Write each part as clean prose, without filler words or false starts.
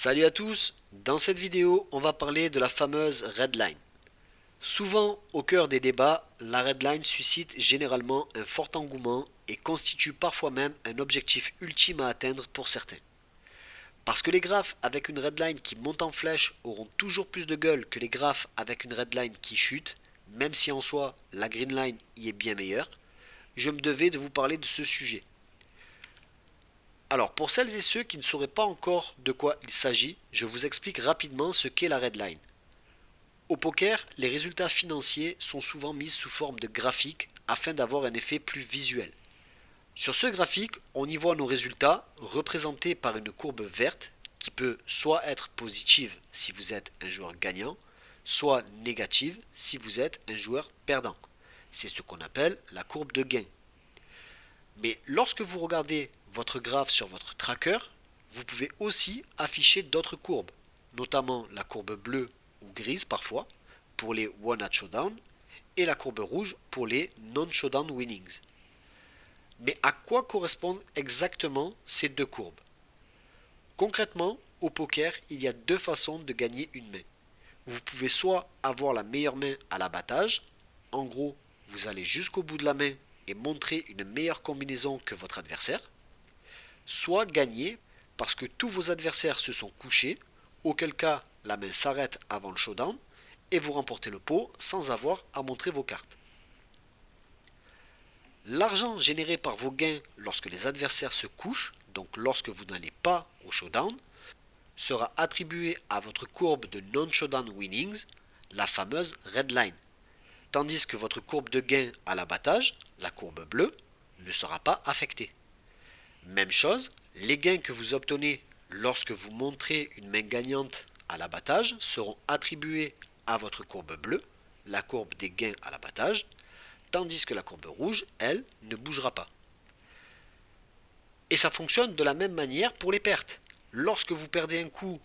Salut à tous, dans cette vidéo on va parler de la fameuse red line. Souvent au cœur des débats, la red line suscite généralement un fort engouement et constitue parfois même un objectif ultime à atteindre pour certains. Parce que les graphes avec une red line qui monte en flèche auront toujours plus de gueule que les graphes avec une red line qui chute, même si en soi la green line y est bien meilleure, je me devais de vous parler de ce sujet. Alors, pour celles et ceux qui ne sauraient pas encore de quoi il s'agit, je vous explique rapidement ce qu'est la red line. Au poker, les résultats financiers sont souvent mis sous forme de graphique afin d'avoir un effet plus visuel. Sur ce graphique, on y voit nos résultats représentés par une courbe verte qui peut soit être positive si vous êtes un joueur gagnant, soit négative si vous êtes un joueur perdant. C'est ce qu'on appelle la courbe de gain. Mais lorsque vous regardez votre graphe sur votre tracker, vous pouvez aussi afficher d'autres courbes, notamment la courbe bleue ou grise parfois pour les one at showdown et la courbe rouge pour les non-showdown winnings. Mais à quoi correspondent exactement ces deux courbes? Concrètement, au poker, il y a deux façons de gagner une main. Vous pouvez soit avoir la meilleure main à l'abattage, en gros, vous allez jusqu'au bout de la main et montrer une meilleure combinaison que votre adversaire, soit gagner parce que tous vos adversaires se sont couchés, auquel cas la main s'arrête avant le showdown et vous remportez le pot sans avoir à montrer vos cartes. L'argent généré par vos gains lorsque les adversaires se couchent, donc lorsque vous n'allez pas au showdown, sera attribué à votre courbe de non-showdown winnings, la fameuse red line, tandis que votre courbe de gain à l'abattage, la courbe bleue, ne sera pas affectée. Même chose, les gains que vous obtenez lorsque vous montrez une main gagnante à l'abattage seront attribués à votre courbe bleue, la courbe des gains à l'abattage, tandis que la courbe rouge, elle, ne bougera pas. Et ça fonctionne de la même manière pour les pertes. Lorsque vous perdez un coup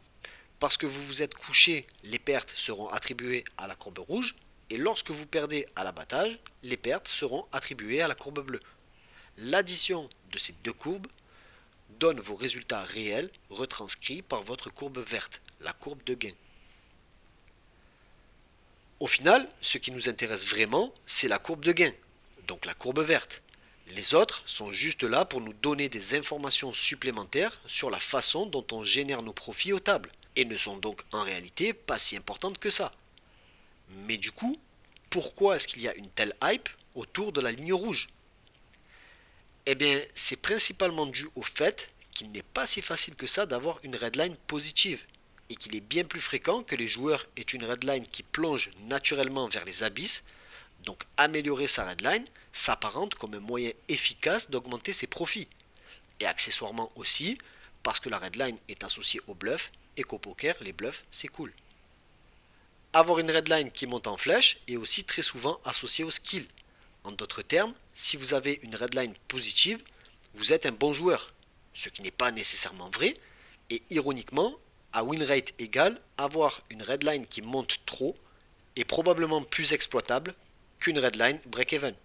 parce que vous vous êtes couché, les pertes seront attribuées à la courbe rouge, et lorsque vous perdez à l'abattage, les pertes seront attribuées à la courbe bleue. L'addition de ces deux courbes donne vos résultats réels retranscrits par votre courbe verte, la courbe de gain. Au final, ce qui nous intéresse vraiment, c'est la courbe de gain, donc la courbe verte. Les autres sont juste là pour nous donner des informations supplémentaires sur la façon dont on génère nos profits aux tables, et ne sont donc en réalité pas si importantes que ça. Mais du coup, pourquoi est-ce qu'il y a une telle hype autour de la ligne rouge? Eh bien, c'est principalement dû au fait qu'il n'est pas si facile que ça d'avoir une redline positive, et qu'il est bien plus fréquent que les joueurs aient une redline qui plonge naturellement vers les abysses, donc améliorer sa redline s'apparente comme un moyen efficace d'augmenter ses profits, et accessoirement aussi parce que la redline est associée au bluff, et qu'au poker, les bluffs, c'est cool. Avoir une redline qui monte en flèche est aussi très souvent associé au skill. En d'autres termes, si vous avez une redline positive, vous êtes un bon joueur, ce qui n'est pas nécessairement vrai, et ironiquement, à win rate égal, avoir une redline qui monte trop est probablement plus exploitable qu'une redline break-even.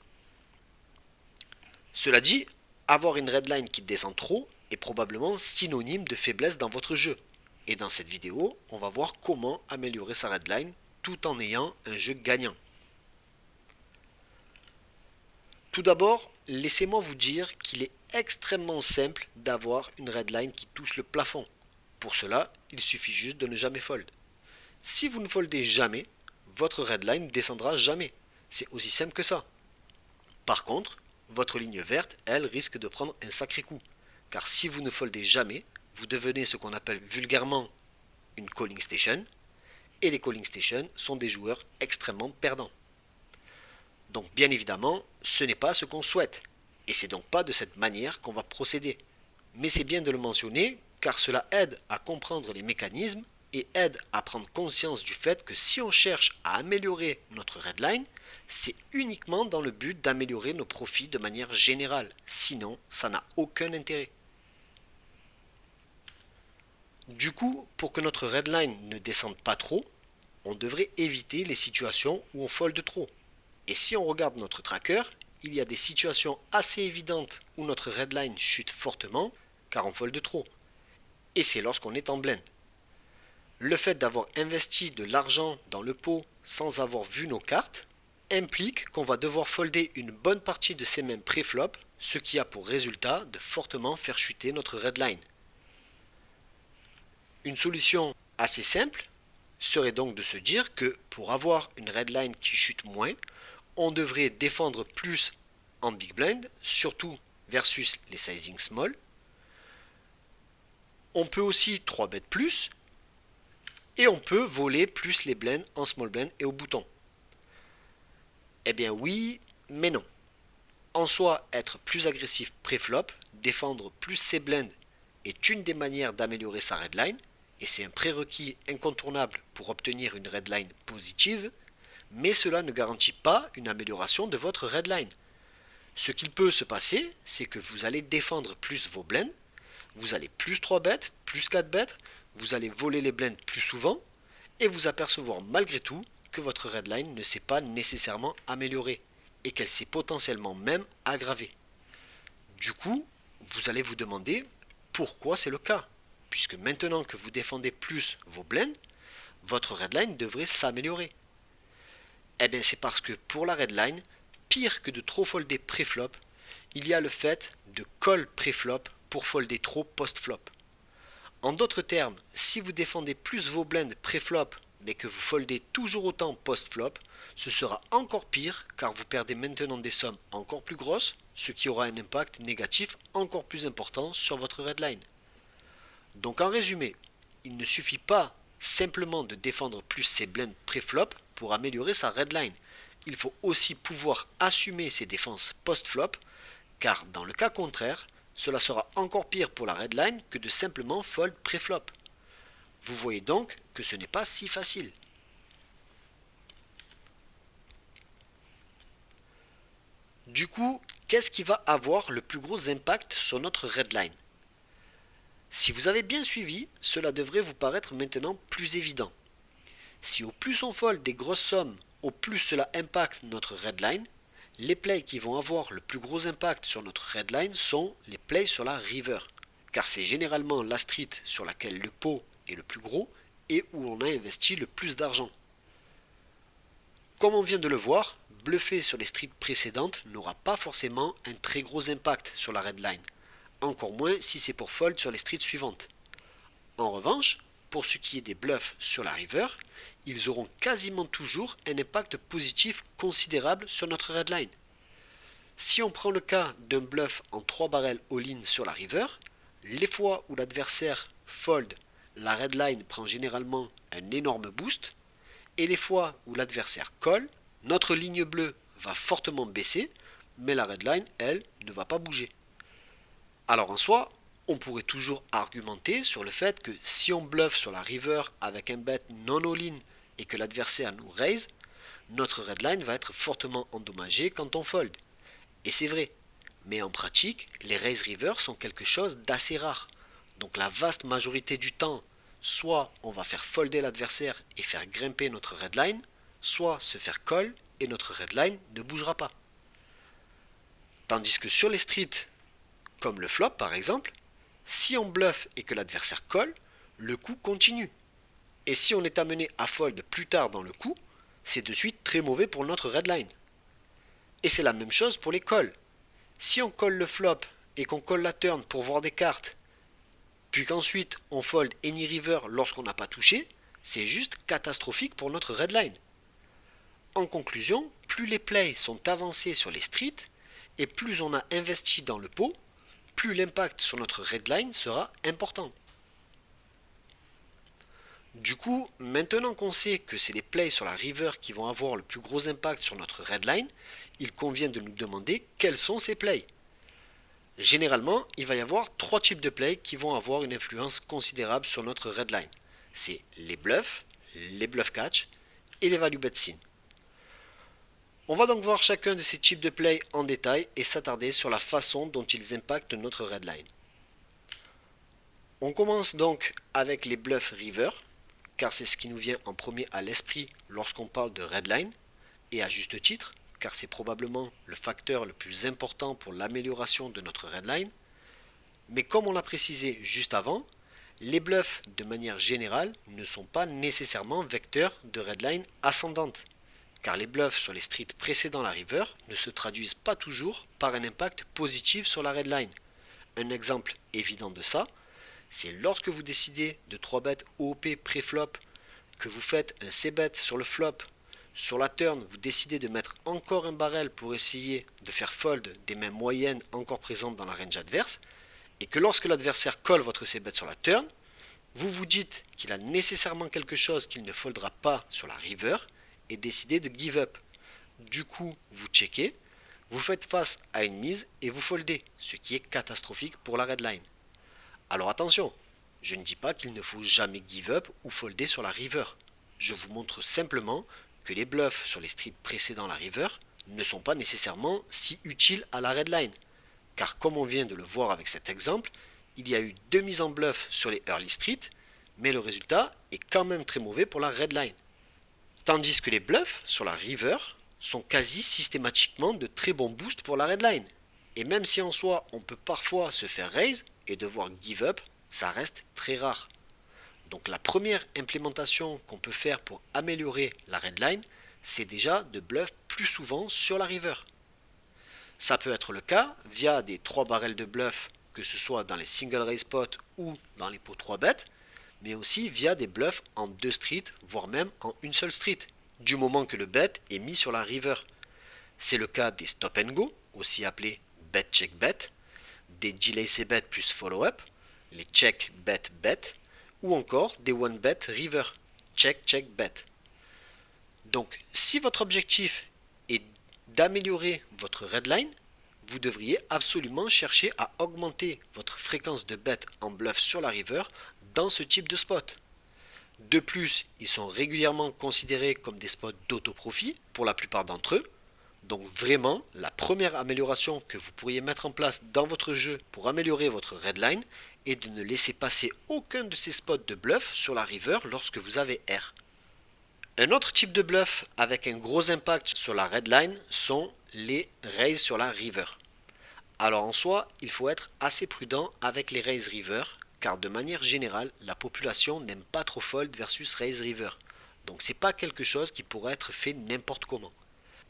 Cela dit, avoir une redline qui descend trop est probablement synonyme de faiblesse dans votre jeu. Et dans cette vidéo, on va voir comment améliorer sa redline tout en ayant un jeu gagnant. Tout d'abord, laissez-moi vous dire qu'il est extrêmement simple d'avoir une redline qui touche le plafond. Pour cela, il suffit juste de ne jamais fold. Si vous ne foldez jamais, votre redline ne descendra jamais. C'est aussi simple que ça. Par contre, votre ligne verte, elle, risque de prendre un sacré coup. Car si vous ne foldez jamais, vous devenez ce qu'on appelle vulgairement une calling station. Et les calling stations sont des joueurs extrêmement perdants. Donc bien évidemment, ce n'est pas ce qu'on souhaite. Et c'est donc pas de cette manière qu'on va procéder. Mais c'est bien de le mentionner car cela aide à comprendre les mécanismes et aide à prendre conscience du fait que si on cherche à améliorer notre redline, c'est uniquement dans le but d'améliorer nos profits de manière générale. Sinon, ça n'a aucun intérêt. Du coup, pour que notre redline ne descende pas trop, on devrait éviter les situations où on fold trop. Et si on regarde notre tracker, il y a des situations assez évidentes où notre redline chute fortement car on fold trop. Et c'est lorsqu'on est en blend. Le fait d'avoir investi de l'argent dans le pot sans avoir vu nos cartes implique qu'on va devoir folder une bonne partie de ces mêmes préflops, ce qui a pour résultat de fortement faire chuter notre redline. Une solution assez simple serait donc de se dire que pour avoir une redline qui chute moins, on devrait défendre plus en big blind, surtout versus les sizing small. On peut aussi 3 bet plus, et on peut voler plus les blinds en small blind et au bouton. Eh bien oui, mais non. En soi, être plus agressif pré-flop, défendre plus ses blinds est une des manières d'améliorer sa redline, et c'est un prérequis incontournable pour obtenir une redline positive, mais cela ne garantit pas une amélioration de votre redline. Ce qu'il peut se passer, c'est que vous allez défendre plus vos blinds, vous allez plus 3 bêtes, plus 4 bêtes, vous allez voler les blinds plus souvent, et vous apercevoir malgré tout que votre redline ne s'est pas nécessairement améliorée, et qu'elle s'est potentiellement même aggravée. Du coup, vous allez vous demander pourquoi c'est le cas, puisque maintenant que vous défendez plus vos blinds, votre redline devrait s'améliorer. Eh bien c'est parce que pour la redline, pire que de trop folder pré-flop, il y a le fait de call pré-flop pour folder trop post-flop. En d'autres termes, si vous défendez plus vos blinds pré-flop mais que vous foldez toujours autant post-flop, ce sera encore pire car vous perdez maintenant des sommes encore plus grosses, ce qui aura un impact négatif encore plus important sur votre redline. Donc en résumé, il ne suffit pas simplement de défendre plus ses blinds pré-flop pour améliorer sa redline. Il faut aussi pouvoir assumer ses défenses post-flop, car dans le cas contraire, cela sera encore pire pour la redline que de simplement fold pré-flop. Vous voyez donc que ce n'est pas si facile. Du coup, qu'est-ce qui va avoir le plus gros impact sur notre redline? Si vous avez bien suivi, cela devrait vous paraître maintenant plus évident. Si au plus on fold des grosses sommes, au plus cela impacte notre redline, les plays qui vont avoir le plus gros impact sur notre redline sont les plays sur la river, car c'est généralement la street sur laquelle le pot est le plus gros et où on a investi le plus d'argent. Comme on vient de le voir, bluffer sur les streets précédentes n'aura pas forcément un très gros impact sur la redline, encore moins si c'est pour fold sur les streets suivantes. En revanche, pour ce qui est des bluffs sur la river, ils auront quasiment toujours un impact positif considérable sur notre redline. Si on prend le cas d'un bluff en 3 barrels all-in sur la river, les fois où l'adversaire fold, la redline prend généralement un énorme boost, et les fois où l'adversaire call, notre ligne bleue va fortement baisser, mais la redline, elle, ne va pas bouger. Alors en soi, on pourrait toujours argumenter sur le fait que si on bluffe sur la river avec un bet non all-in et que l'adversaire nous raise, notre redline va être fortement endommagée quand on fold. Et c'est vrai, mais en pratique, les raise river sont quelque chose d'assez rare. Donc la vaste majorité du temps, soit on va faire folder l'adversaire et faire grimper notre redline, soit se faire call et notre redline ne bougera pas. Tandis que sur les streets, comme le flop par exemple, si on bluffe et que l'adversaire colle, le coup continue. Et si on est amené à fold plus tard dans le coup, c'est de suite très mauvais pour notre redline. Et c'est la même chose pour les calls. Si on colle le flop et qu'on colle la turn pour voir des cartes, puis qu'ensuite on fold any river lorsqu'on n'a pas touché, c'est juste catastrophique pour notre redline. En conclusion, plus les plays sont avancés sur les streets et plus on a investi dans le pot, plus l'impact sur notre redline sera important. Du coup, maintenant qu'on sait que c'est les plays sur la river qui vont avoir le plus gros impact sur notre redline, il convient de nous demander quels sont ces plays. Généralement, il va y avoir 3 types de plays qui vont avoir une influence considérable sur notre redline. C'est les bluffs catch et les value bet sin. On va donc voir chacun de ces types de plays en détail et s'attarder sur la façon dont ils impactent notre redline. On commence donc avec les bluffs river, car c'est ce qui nous vient en premier à l'esprit lorsqu'on parle de redline, et à juste titre, car c'est probablement le facteur le plus important pour l'amélioration de notre redline. Mais comme on l'a précisé juste avant, Les bluffs, de manière générale, ne sont pas nécessairement vecteurs de redline ascendante, car les bluffs sur les streets précédant la river ne se traduisent pas toujours par un impact positif sur la redline. Un exemple évident de ça, c'est lorsque vous décidez de 3 bet OOP pré-flop, que vous faites un C-bet sur le flop, sur la turn, vous décidez de mettre encore un barrel pour essayer de faire fold des mains moyennes encore présentes dans la range adverse, et que lorsque l'adversaire colle votre C-bet sur la turn, vous vous dites qu'il a nécessairement quelque chose qu'il ne foldera pas sur la river, et décidez de give up. Du coup, vous checkez, vous faites face à une mise et vous foldez, ce qui est catastrophique pour la redline. Alors attention, je ne dis pas qu'il ne faut jamais give up ou folder sur la river. Je vous montre simplement que les bluffs sur les streets précédant la river ne sont pas nécessairement si utiles à la redline. Car comme on vient de le voir avec cet exemple, il y a eu 2 mises en bluff sur les early streets, mais le résultat est quand même très mauvais pour la redline. Tandis que les bluffs sur la river sont quasi systématiquement de très bons boosts pour la redline. Et même si en soi on peut parfois se faire raise et devoir give up, ça reste très rare. Donc la première implémentation qu'on peut faire pour améliorer la redline, c'est déjà de bluff plus souvent sur la river. Ça peut être le cas via des 3 barrels de bluff, que ce soit dans les single raise spots ou dans les pots 3 bêtes, mais aussi via des bluffs en 2 streets, voire même en une seule street, du moment que le bet est mis sur la river. C'est le cas des stop and go, aussi appelés bet check bet, des delay c bet plus follow up, les check bet bet, ou encore des one bet river, check check bet. Donc si votre objectif est d'améliorer votre redline, vous devriez absolument chercher à augmenter votre fréquence de bet en bluff sur la river dans ce type de spot. De plus, ils sont régulièrement considérés comme des spots d'auto-profit pour la plupart d'entre eux. Donc vraiment, la première amélioration que vous pourriez mettre en place dans votre jeu pour améliorer votre redline est de ne laisser passer aucun de ces spots de bluff sur la river lorsque vous avez R. Un autre type de bluff avec un gros impact sur la redline sont les raises sur la river. Alors en soi, il faut être assez prudent avec les raise river, car de manière générale, la population n'aime pas trop fold versus raise river. Donc c'est pas quelque chose qui pourrait être fait n'importe comment.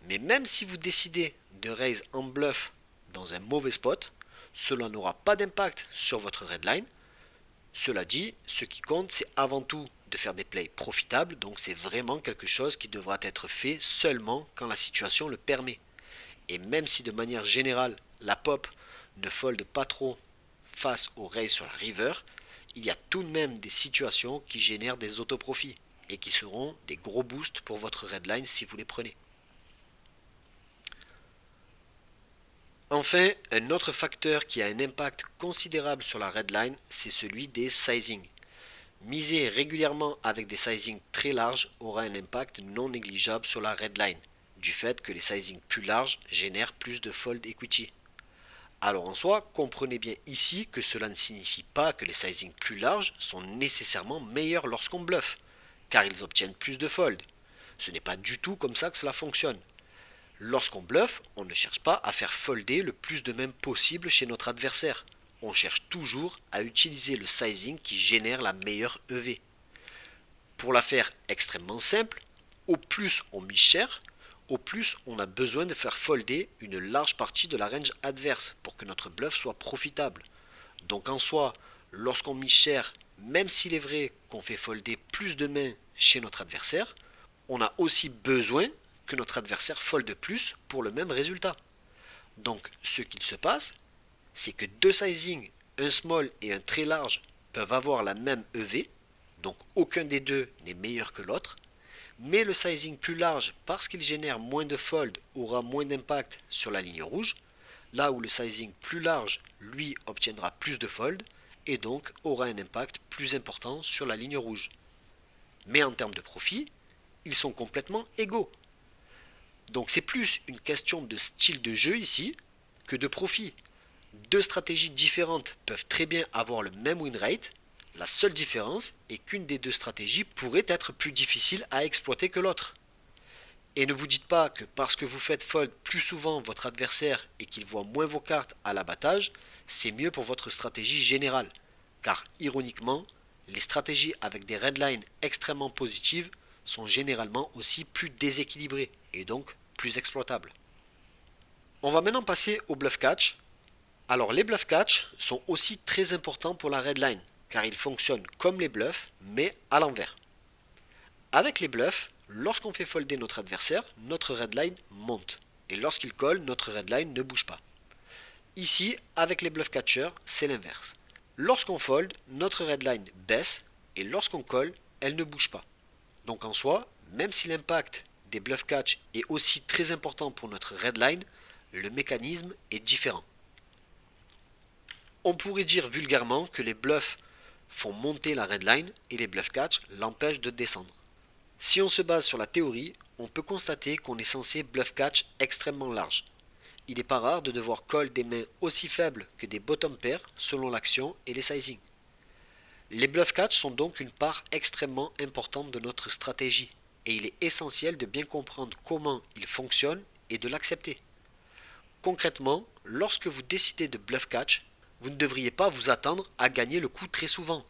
Mais même si vous décidez de raise en bluff dans un mauvais spot, cela n'aura pas d'impact sur votre redline. Cela dit, ce qui compte, c'est avant tout de faire des plays profitables, donc c'est vraiment quelque chose qui devra être fait seulement quand la situation le permet. Et même si de manière générale, la pop ne fold pas trop face au raise sur la river, il y a tout de même des situations qui génèrent des autoprofits et qui seront des gros boosts pour votre redline si vous les prenez. Enfin, un autre facteur qui a un impact considérable sur la redline, c'est celui des sizing. Miser régulièrement avec des sizings très larges aura un impact non négligeable sur la redline, du fait que les sizings plus larges génèrent plus de fold equity. Alors en soi, comprenez bien ici que cela ne signifie pas que les sizings plus larges sont nécessairement meilleurs lorsqu'on bluffe, car ils obtiennent plus de fold. Ce n'est pas du tout comme ça que cela fonctionne. Lorsqu'on bluffe, on ne cherche pas à faire folder le plus de mains possible chez notre adversaire. On cherche toujours à utiliser le sizing qui génère la meilleure EV. Pour la faire extrêmement simple, au plus on mise cher, au plus on a besoin de faire folder une large partie de la range adverse pour que notre bluff soit profitable. Donc en soi, lorsqu'on mise cher, même s'il est vrai qu'on fait folder plus de mains chez notre adversaire, on a aussi besoin que notre adversaire folde plus pour le même résultat. Donc ce qu'il se passe, c'est que deux sizings, un small et un très large, peuvent avoir la même EV, donc aucun des deux n'est meilleur que l'autre, mais le sizing plus large, parce qu'il génère moins de fold, aura moins d'impact sur la ligne rouge, là où le sizing plus large, lui, obtiendra plus de fold, et donc aura un impact plus important sur la ligne rouge. Mais en termes de profit, ils sont complètement égaux. Donc c'est plus une question de style de jeu ici que de profit. Deux stratégies différentes peuvent très bien avoir le même win rate. La seule différence est qu'une des deux stratégies pourrait être plus difficile à exploiter que l'autre. Et ne vous dites pas que parce que vous faites fold plus souvent votre adversaire et qu'il voit moins vos cartes à l'abattage, c'est mieux pour votre stratégie générale. Car ironiquement, les stratégies avec des red lines extrêmement positives sont généralement aussi plus déséquilibrées et donc plus exploitables. On va maintenant passer au bluff catch. Alors les bluff catch sont aussi très importants pour la red line car ils fonctionnent comme les bluffs mais à l'envers. Avec les bluffs, lorsqu'on fait folder notre adversaire, notre red line monte et lorsqu'il colle, notre red line ne bouge pas. Ici, avec les bluff catchers, c'est l'inverse. Lorsqu'on fold, notre red line baisse et lorsqu'on colle, elle ne bouge pas. Donc en soi, même si l'impact des bluff catch est aussi très important pour notre red line, le mécanisme est différent. On pourrait dire vulgairement que les bluffs font monter la red line et les bluff catch l'empêchent de descendre. Si on se base sur la théorie, on peut constater qu'on est censé bluff catch extrêmement large. Il n'est pas rare de devoir call des mains aussi faibles que des bottom pairs selon l'action et les sizing. Les bluff catch sont donc une part extrêmement importante de notre stratégie et il est essentiel de bien comprendre comment ils fonctionnent et de l'accepter. Concrètement, lorsque vous décidez de bluff catch, vous ne devriez pas vous attendre à gagner le coup très souvent.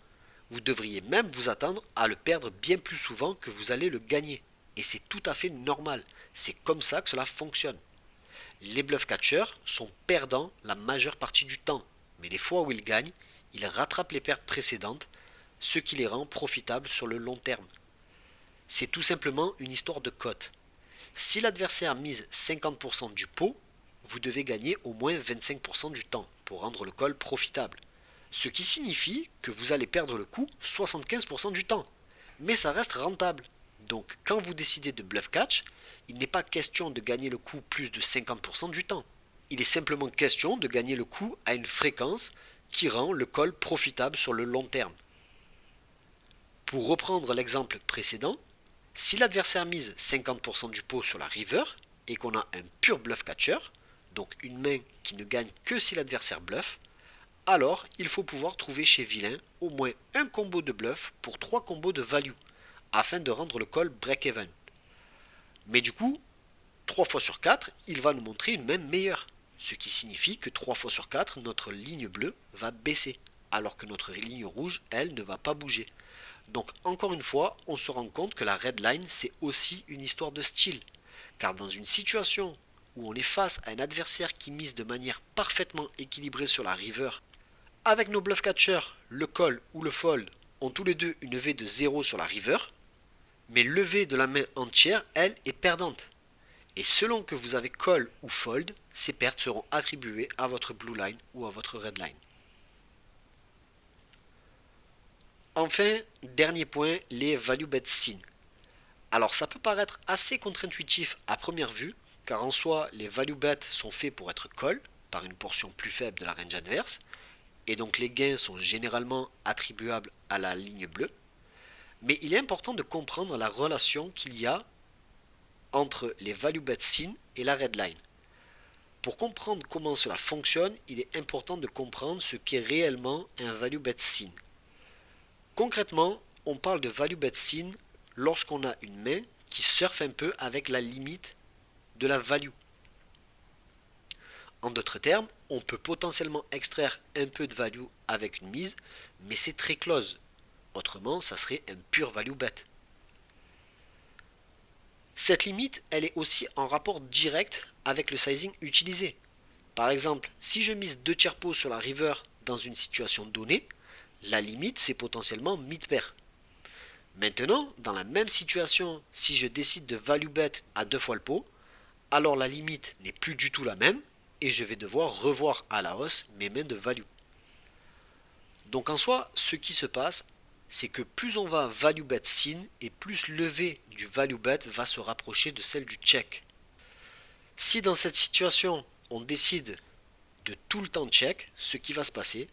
Vous devriez même vous attendre à le perdre bien plus souvent que vous allez le gagner. Et c'est tout à fait normal. C'est comme ça que cela fonctionne. Les bluff catchers sont perdants la majeure partie du temps, mais les fois où ils gagnent, ils rattrapent les pertes précédentes, ce qui les rend profitables sur le long terme. C'est tout simplement une histoire de cote. Si l'adversaire mise 50% du pot, vous devez gagner au moins 25% du temps pour rendre le call profitable. Ce qui signifie que vous allez perdre le coup 75% du temps. Mais ça reste rentable. Donc quand vous décidez de bluff catch, il n'est pas question de gagner le coup plus de 50% du temps. Il est simplement question de gagner le coup à une fréquence qui rend le call profitable sur le long terme. Pour reprendre l'exemple précédent, si l'adversaire mise 50% du pot sur la river et qu'on a un pur bluff catcher, donc une main qui ne gagne que si l'adversaire bluffe, alors il faut pouvoir trouver chez Vilain au moins un combo de bluff pour 3 combos de value, afin de rendre le call break-even. Mais du coup, 3 fois sur 4, il va nous montrer une main meilleure, ce qui signifie que 3 fois sur 4, notre ligne bleue va baisser, alors que notre ligne rouge, elle, ne va pas bouger. Donc encore une fois, on se rend compte que la red line, c'est aussi une histoire de style, car dans une situation où on est face à un adversaire qui mise de manière parfaitement équilibrée sur la river, avec nos bluff catchers, le call ou le fold ont tous les deux une V de 0 sur la river, mais le V de la main entière, elle, est perdante. Et selon que vous avez call ou fold, ces pertes seront attribuées à votre blue line ou à votre red line. Enfin, dernier point, les value bet sin. Alors ça peut paraître assez contre-intuitif à première vue, car en soi, les value bets sont faits pour être call, par une portion plus faible de la range adverse, et donc les gains sont généralement attribuables à la ligne bleue. Mais il est important de comprendre la relation qu'il y a entre les value bet sin et la red line. Pour comprendre comment cela fonctionne, il est important de comprendre ce qu'est réellement un value bet sin. Concrètement, on parle de value bet sin lorsqu'on a une main qui surfe un peu avec la limite de la value. En d'autres termes, on peut potentiellement extraire un peu de value avec une mise, mais c'est très close. Autrement, ça serait un pur value bet. Cette limite, elle est aussi en rapport direct avec le sizing utilisé. Par exemple, si je mise 2 tiers pots sur la river dans une situation donnée, la limite c'est potentiellement mid pair. Maintenant, dans la même situation, si je décide de value bet à 2 fois le pot, alors la limite n'est plus du tout la même et je vais devoir revoir à la hausse mes mains de value. Donc en soi, ce qui se passe, c'est que plus on va value bet sin et plus le V du value bet va se rapprocher de celle du check. Si dans cette situation, on décide de tout le temps check, ce qui va se passer,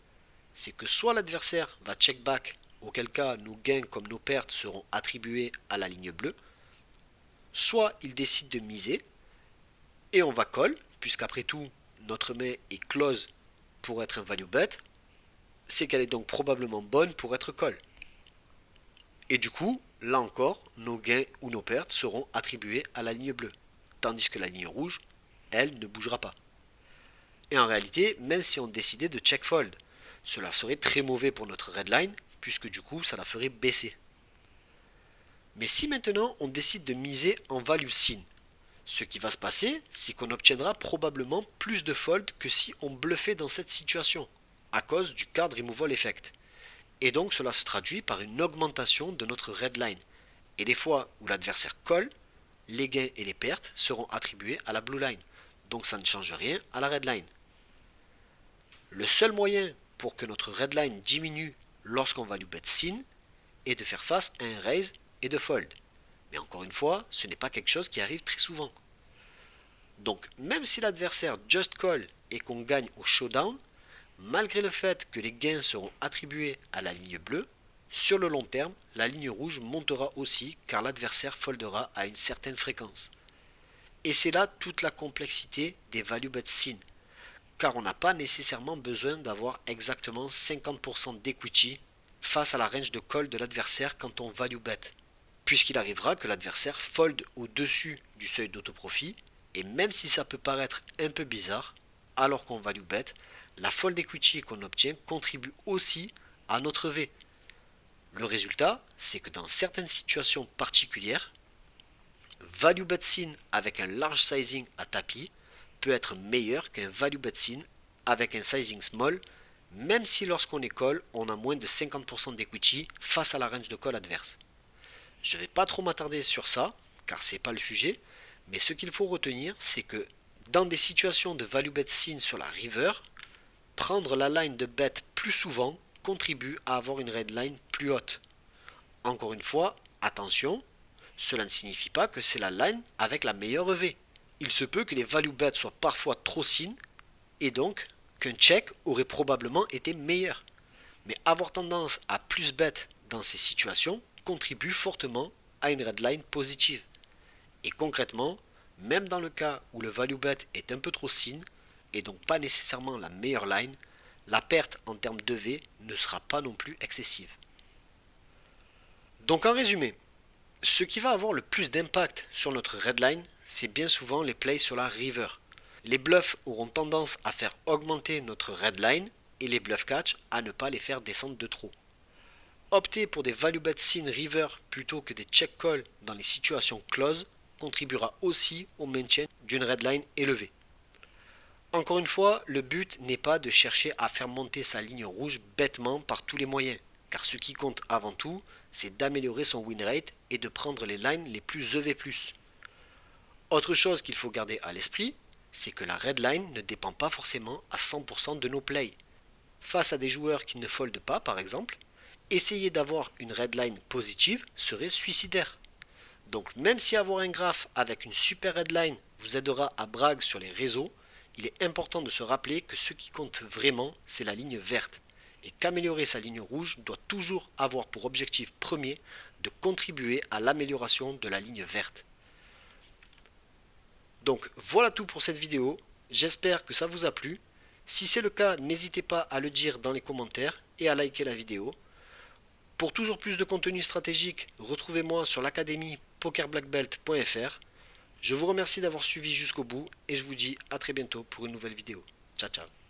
c'est que soit l'adversaire va check back, auquel cas nos gains comme nos pertes seront attribués à la ligne bleue, soit il décide de miser, et on va call, puisqu'après tout, notre main est close pour être un value bet, c'est qu'elle est donc probablement bonne pour être call. Et du coup, là encore, nos gains ou nos pertes seront attribués à la ligne bleue, tandis que la ligne rouge, elle, ne bougera pas. Et en réalité, même si on décidait de check fold, cela serait très mauvais pour notre red line, puisque du coup ça la ferait baisser. Mais si maintenant on décide de miser en value sin, ce qui va se passer, c'est qu'on obtiendra probablement plus de fold que si on bluffait dans cette situation, à cause du card removal effect. Et donc cela se traduit par une augmentation de notre red line. Et des fois où l'adversaire colle, les gains et les pertes seront attribués à la blue line. Donc ça ne change rien à la red line. Le seul moyen pour que notre red line diminue lorsqu'on value bet sin est de faire face à un raise et de fold. Mais encore une fois, ce n'est pas quelque chose qui arrive très souvent. Donc même si l'adversaire just call et qu'on gagne au showdown, malgré le fait que les gains seront attribués à la ligne bleue, sur le long terme, la ligne rouge montera aussi car l'adversaire foldera à une certaine fréquence. Et c'est là toute la complexité des value bet sin, car on n'a pas nécessairement besoin d'avoir exactement 50% d'equity face à la range de call de l'adversaire quand on value bet, puisqu'il arrivera que l'adversaire fold au-dessus du seuil d'autoprofit, et même si ça peut paraître un peu bizarre, alors qu'on value bet, la fold equity qu'on obtient contribue aussi à notre V. Le résultat, c'est que dans certaines situations particulières, value bet sin avec un large sizing à tapis peut être meilleur qu'un value bet sin avec un sizing small, même si lorsqu'on est call, on a moins de 50% d'equity face à la range de call adverse. Je ne vais pas trop m'attarder sur ça, car c'est pas le sujet, mais ce qu'il faut retenir, c'est que dans des situations de value bet sin sur la river, prendre la line de bet plus souvent contribue à avoir une red line plus haute. Encore une fois, attention, cela ne signifie pas que c'est la line avec la meilleure EV. Il se peut que les value bets soient parfois trop sin et donc qu'un check aurait probablement été meilleur. Mais avoir tendance à plus bet dans ces situations contribue fortement à une red line positive. Et concrètement, même dans le cas où le value bet est un peu trop sin et donc pas nécessairement la meilleure line, la perte en termes d'EV ne sera pas non plus excessive. Donc en résumé, ce qui va avoir le plus d'impact sur notre red line, c'est bien souvent les plays sur la river. Les bluffs auront tendance à faire augmenter notre red line et les bluff catch à ne pas les faire descendre de trop. Opter pour des value bet sin river plutôt que des check call dans les situations close contribuera aussi au maintien d'une red line élevée. Encore une fois, le but n'est pas de chercher à faire monter sa ligne rouge bêtement par tous les moyens, car ce qui compte avant tout, c'est d'améliorer son win rate et de prendre les lines les plus EV+. Autre chose qu'il faut garder à l'esprit, c'est que la red line ne dépend pas forcément à 100% de nos plays. Face à des joueurs qui ne foldent pas par exemple, essayer d'avoir une red line positive serait suicidaire. Donc même si avoir un graphe avec une super red line vous aidera à brag sur les réseaux, il est important de se rappeler que ce qui compte vraiment, c'est la ligne verte, et qu'améliorer sa ligne rouge doit toujours avoir pour objectif premier de contribuer à l'amélioration de la ligne verte. Donc voilà tout pour cette vidéo, j'espère que ça vous a plu. Si c'est le cas, n'hésitez pas à le dire dans les commentaires et à liker la vidéo. Pour toujours plus de contenu stratégique, retrouvez-moi sur l'académie pokerblackbelt.fr. Je vous remercie d'avoir suivi jusqu'au bout et je vous dis à très bientôt pour une nouvelle vidéo. Ciao ciao.